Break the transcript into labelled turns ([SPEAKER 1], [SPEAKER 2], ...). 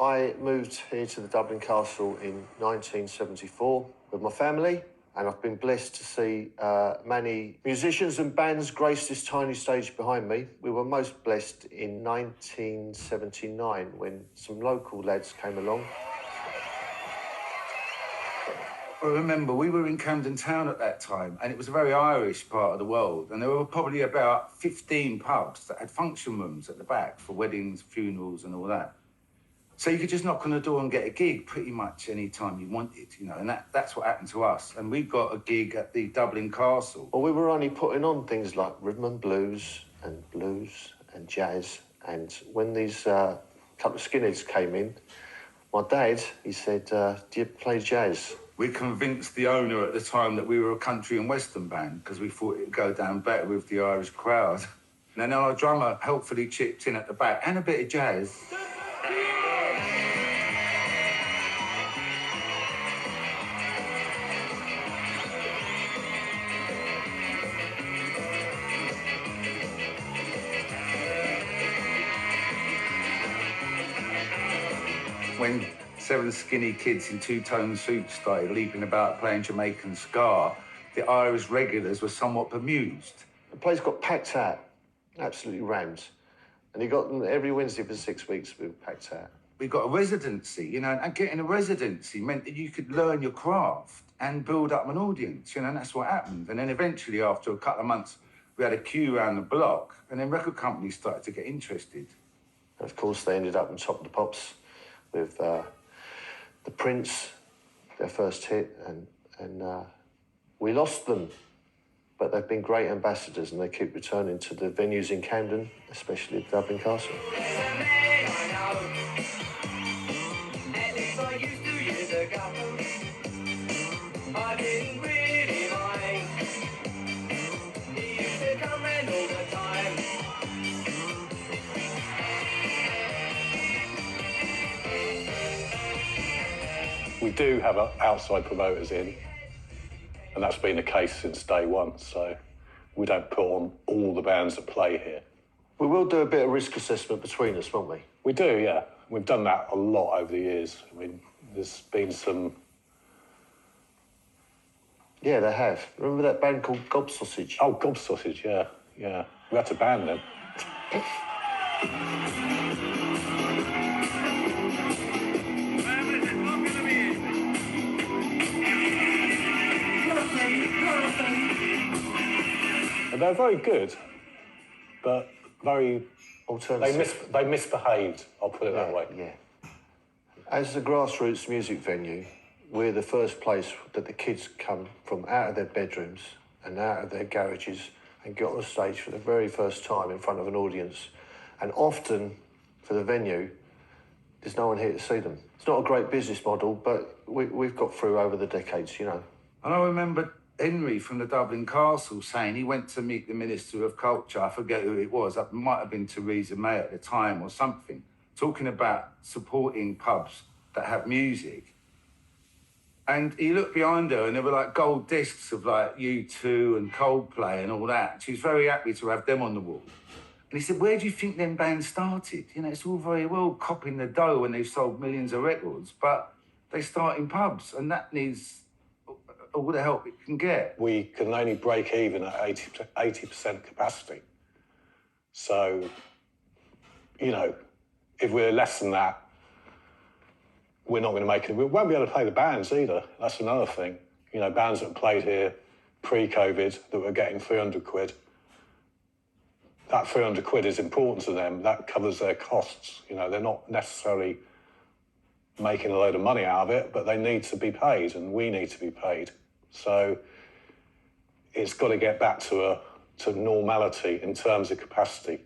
[SPEAKER 1] I moved here to the Dublin Castle in 1974 with my family, and I've been blessed to see many musicians and bands grace this tiny stage behind me. We were most blessed in 1979 when some local lads came along.
[SPEAKER 2] I remember we were in Camden Town at that time, and it was a very Irish part of the world, and there were probably about 15 pubs that had function rooms at the back for weddings, funerals and all that. So you could just knock on the door and get a gig pretty much any time you wanted, you know, and that's what happened to us. And we got a gig at the Dublin Castle.
[SPEAKER 1] Well, we were only putting on things like rhythm and blues and jazz. And when these couple of skinheads came in, my dad, he said, do you play jazz?
[SPEAKER 2] We convinced the owner at the time that we were a country and western band because we thought it'd go down better with the Irish crowd. And then our drummer helpfully chipped in at the back and a bit of jazz. When 7 skinny kids in two-tone suits started leaping about playing Jamaican ska, the Irish regulars were somewhat bemused.
[SPEAKER 1] The place got packed out, absolutely rammed. And he got them every Wednesday for 6 weeks, we were packed out.
[SPEAKER 2] We got a residency, you know, and getting a residency meant that you could learn your craft and build up an audience, you know, and that's what happened. And then eventually, after a couple of months, we had a queue around the block, and then record companies started to get interested.
[SPEAKER 1] And of course, they ended up on Top of the Pops with the Prince, their first hit, and we lost them. But they've been great ambassadors, and they keep returning to the venues in Camden, especially the Dublin Castle.
[SPEAKER 3] We do have outside promoters in, and that's been the case since day one, so we don't put on all the bands that play here.
[SPEAKER 1] We will do a bit of risk assessment between us, won't we?
[SPEAKER 3] We do, yeah. We've done that a lot over the years. I mean, there's been some...
[SPEAKER 1] Yeah, they have. Remember that band called Gob Sausage?
[SPEAKER 3] Oh, Gob Sausage, yeah, yeah. We had to ban them. And they're very good, but very...
[SPEAKER 1] Alternative.
[SPEAKER 3] They misbehaved, I'll put it that way.
[SPEAKER 1] Yeah. As a grassroots music venue, we're the first place that the kids come from out of their bedrooms and out of their garages and get on the stage for the very first time in front of an audience. And often, for the venue, there's no one here to see them. It's not a great business model, but we've got through over the decades, you know.
[SPEAKER 2] And I remember Henry from the Dublin Castle saying he went to meet the Minister of Culture, I forget who it was, it might have been Theresa May at the time or something, talking about supporting pubs that have music. And he looked behind her and there were like gold discs of like U2 and Coldplay and all that. She was very happy to have them on the wall. And he said, where do you think them bands started? You know, it's all very well copping the dough when they've sold millions of records, but they start in pubs and that needs all the help it can get.
[SPEAKER 3] We can only break even at 80% capacity. So, you know, if we're less than that, we're not going to make it. We won't be able to play the bands either. That's another thing. You know, bands that played here pre-COVID that were getting 300 quid. That 300 quid is important to them. That covers their costs. You know, they're not necessarily making a load of money out of it, but they need to be paid and we need to be paid. So it's got to get back to normality in terms of capacity.